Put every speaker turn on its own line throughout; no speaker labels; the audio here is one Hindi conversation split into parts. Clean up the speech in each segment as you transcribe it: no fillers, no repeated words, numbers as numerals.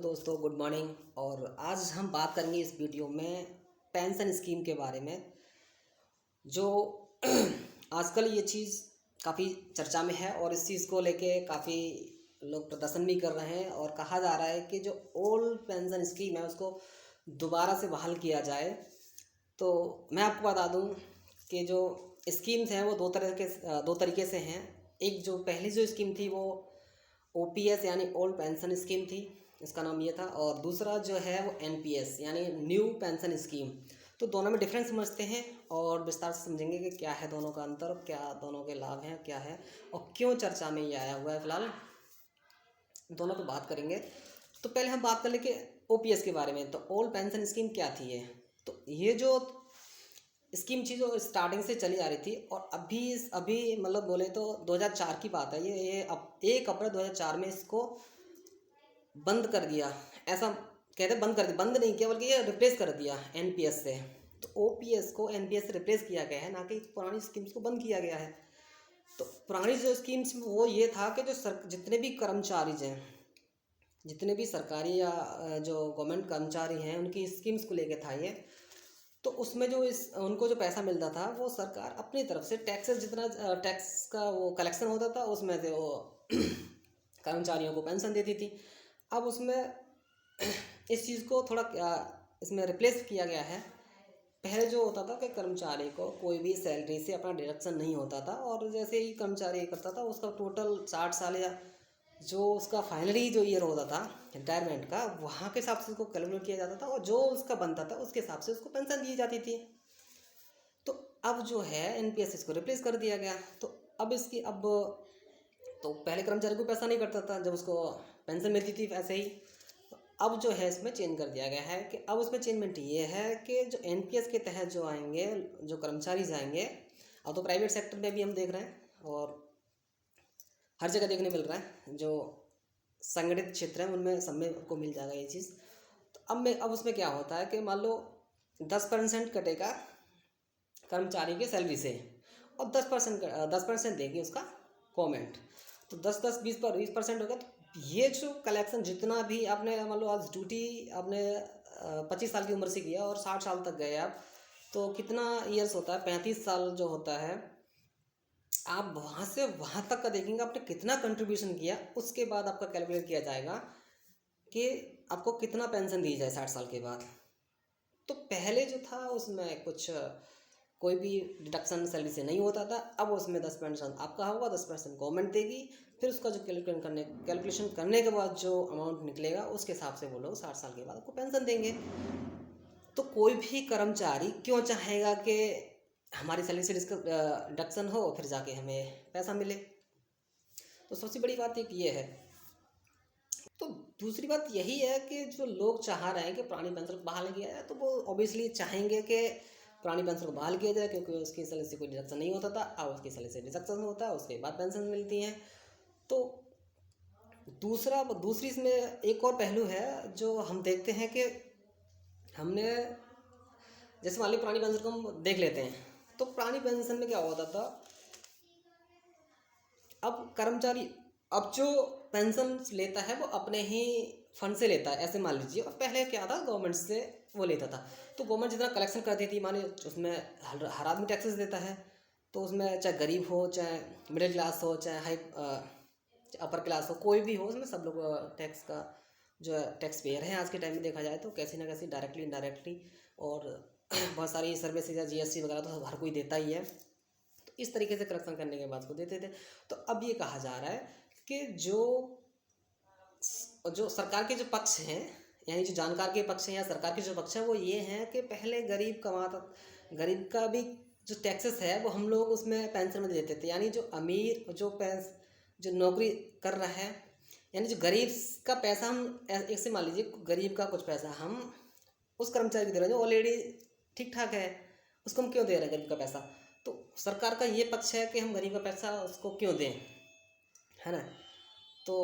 दोस्तों, गुड मॉर्निंग। और आज हम बात करेंगे इस वीडियो में पेंशन स्कीम के बारे में। जो आजकल ये चीज़ काफ़ी चर्चा में है और इस चीज़ को लेके काफ़ी लोग प्रदर्शन भी कर रहे हैं और कहा जा रहा है कि जो ओल्ड पेंशन स्कीम है उसको दोबारा से बहाल किया जाए। तो मैं आपको बता दूं कि जो स्कीम्स हैं वो दो तरीके से हैं। एक जो पहली जो स्कीम थी वो ओपीएस यानी ओल्ड पेंशन स्कीम थी, इसका नाम ये था। और दूसरा जो है वो एनपीएस यानी न्यू पेंशन स्कीम। तो दोनों में डिफरेंस समझते हैं और विस्तार से समझेंगे कि क्या है दोनों का अंतर, क्या दोनों के लाभ हैं, क्या है और क्यों चर्चा में ये आया हुआ है। फिलहाल दोनों पे बात करेंगे। तो पहले हम बात कर लें कि ओपीएस के बारे में। तो ओल्ड पेंशन स्कीम क्या थी ये? तो ये जो स्कीम थी जो स्टार्टिंग से चली आ रही थी और अभी मतलब बोले तो 2004 की बात है। ये अब 1 अप्रैल 2004 में इसको बंद कर दिया। ऐसा कहते बंद कर दिया, बंद नहीं किया बल्कि ये रिप्लेस कर दिया एनपीएस से। तो ओपीएस को एनपीएस से रिप्लेस किया गया है, ना कि पुरानी स्कीम्स को बंद किया गया है। तो पुरानी जो स्कीम्स वो ये था कि जो जितने भी कर्मचारी हैं, जितने भी सरकारी या जो गवर्नमेंट कर्मचारी हैं, उनकी स्कीम्स को लेके था ये। तो उसमें जो उनको जो पैसा मिलता था वो सरकार अपनी तरफ से टैक्सेस, जितना टैक्स का वो कलेक्शन होता था उसमें से वो कर्मचारियों को पेंशन देती थी। अब उसमें इस चीज़ को थोड़ा इसमें रिप्लेस किया गया है। पहले जो होता था कि कर्मचारी को कोई भी सैलरी से अपना डिडक्शन नहीं होता था और जैसे ही कर्मचारी करता था उसका टोटल 60 साल या जो उसका फाइनली जो ईयर होता था रिटायरमेंट का, वहाँ के हिसाब से उसको कैलकुलेट किया जाता था और जो उसका बनता था उसके हिसाब से उसको पेंशन दी जाती थी। तो अब जो है एनपीएस इसको रिप्लेस कर दिया गया। तो अब तो पहले कर्मचारी को पैसा नहीं कटता था जब उसको पेंशन मिलती थी ऐसे ही। अब जो है इसमें चेंज कर दिया गया है कि अब उसमें चेंजमेंट ये है कि जो एनपीएस के तहत जो आएंगे, जो कर्मचारी जाएंगे, अब तो प्राइवेट सेक्टर में भी हम देख रहे हैं और हर जगह देखने मिल रहा है, जो संगठित क्षेत्र है उनमें सब में को मिल जाएगा ये चीज़। तो अब उसमें क्या होता है कि मान लो 10% कटेगा कर्मचारी की सैलरी से और 10% देगी उसका गवर्नमेंट। तो 10-20% होगा। तो ये जो कलेक्शन जितना भी आपने मान लो आज ड्यूटी आपने 25 साल की उम्र से किया और 60 साल तक गए आप, तो कितना ईयर्स होता है? 35 साल जो होता है। आप वहाँ से वहाँ तक का देखेंगे आपने कितना कंट्रीब्यूशन किया, उसके बाद आपका कैलकुलेट किया जाएगा कि आपको कितना पेंशन दी जाए 60 साल के बाद। तो पहले जो था उसमें कुछ कोई भी डिडक्शन सैलरी से नहीं होता था। अब उसमें 10% आपका होगा, 10% गवर्नमेंट देगी। फिर उसका जो कैलकुलेशन करने के बाद जो अमाउंट निकलेगा उसके हिसाब से वो लोग 60 साल के बाद आपको पेंशन देंगे। तो कोई भी कर्मचारी क्यों चाहेगा कि हमारी सैलरी से डिडक्शन हो फिर जाके हमें पैसा मिले? तो सबसे बड़ी बात एक ये है। तो दूसरी बात यही है कि जो लोग चाह रहे हैं कि पुरानी पेंशन को बहाल किया जाए, तो वो ऑब्वियसली चाहेंगे कि पुरानी पेंशन को बहाल किया जाए, क्योंकि उसकी सैलरी से कोई डिडक्शन नहीं होता था। अब उसकी सैलरी से डिडक्शन होता है, उसके बाद पेंशन मिलती हैं। तो दूसरी इसमें एक और पहलू है जो हम देखते हैं कि हमने जैसे मान ली पुरानी पेंशन को हम देख लेते हैं। तो पुरानी पेंशन में क्या होता था, अब कर्मचारी अब जो पेंशन लेता है वो अपने ही फंड से लेता है, ऐसे मान लीजिए। और पहले क्या था, गवर्नमेंट से वो लेता था। तो गवर्नमेंट जितना कलेक्शन करती थी, माने उसमें हर आदमी टैक्सेस देता है। तो उसमें चाहे गरीब हो, चाहे मिडिल क्लास हो, चाहे अपर क्लास हो, कोई भी हो, उसमें सब लोग टैक्स का जो है टैक्स पेयर है आज के टाइम में देखा जाए तो, कैसी ना कैसी डायरेक्टली इनडायरेक्टली। और बहुत सारी सर्विसेज या जीएसटी वगैरह तो हर कोई देता ही है। तो इस तरीके से कलेक्शन करने के बाद उसको देते थे। तो अब ये कहा जा रहा है कि जो सरकार के जो पक्ष हैं, यानी जो जानकार के पक्ष हैं या सरकार के जो पक्ष हैं, वो ये हैं कि पहले गरीब का भी जो टैक्सेस है वो हम लोग उसमें पेंशन में देते थे। यानी जो अमीर जो नौकरी कर रहा है, यानी जो गरीब का पैसा हम एक से मान लीजिए गरीब का कुछ पैसा हम उस कर्मचारी को दे रहे हैं जो ऑलरेडी ठीक ठाक है, उसको हम क्यों दे रहे हैं गरीब का पैसा? तो सरकार का ये पक्ष है कि हम गरीब का पैसा उसको क्यों दें, है ना। तो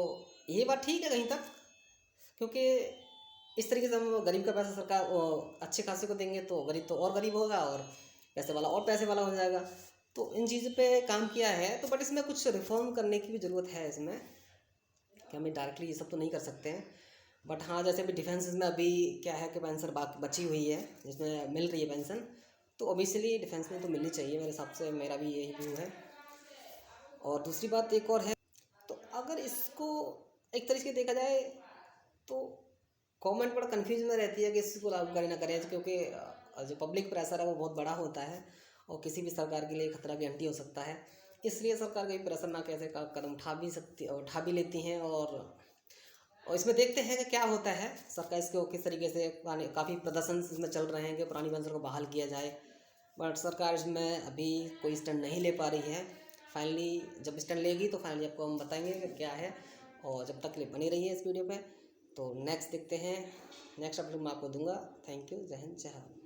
ये बात ठीक है कहीं तक, क्योंकि इस तरीके से हम गरीब का पैसा सरकार अच्छे खासे को देंगे तो गरीब तो और गरीब होगा और पैसे वाला और पैसे वाला हो जाएगा। तो इन चीज़ों पे काम किया है। तो बट इसमें कुछ रिफॉर्म करने की भी ज़रूरत है इसमें, कि हमें डायरेक्टली ये सब तो नहीं कर सकते हैं। बट हाँ, जैसे अभी डिफेंस में अभी क्या है कि पेंशन बची हुई है जिसमें मिल रही है पेंशन, तो ऑब्वियसली डिफेंस में तो मिलनी चाहिए मेरे हिसाब से, मेरा भी यही व्यू है। और दूसरी बात एक और है, तो अगर इसको एक तरीके से देखा जाए तो गवर्नमेंट बड़ा कन्फ्यूजन में रहती है कि इसको लागू करें ना करें, क्योंकि जो पब्लिक प्रेशर है वो बहुत बड़ा होता है और किसी भी सरकार के लिए खतरा भी घंटी हो सकता है। इसलिए सरकार कभी प्रेशर ना कैसे कदम उठा भी लेती हैं। और इसमें देखते हैं कि क्या होता है, सरकार इसको किस तरीके से काफ़ी प्रदर्शन इसमें चल रहे हैं कि पुरानी पेंशन को बहाल किया जाए, बट सरकार इसमें अभी कोई स्टैंड नहीं ले पा रही है। फाइनली जब स्टैंड लेगी तो फाइनली आपको हम बताएंगे कि क्या है। और जब तक के लिए बनी रही है इस वीडियो पे, तो नेक्स्ट देखते हैं, नेक्स्ट अपडेट मैं आपको दूंगा। थैंक यू, जय हिंद, जय भारत।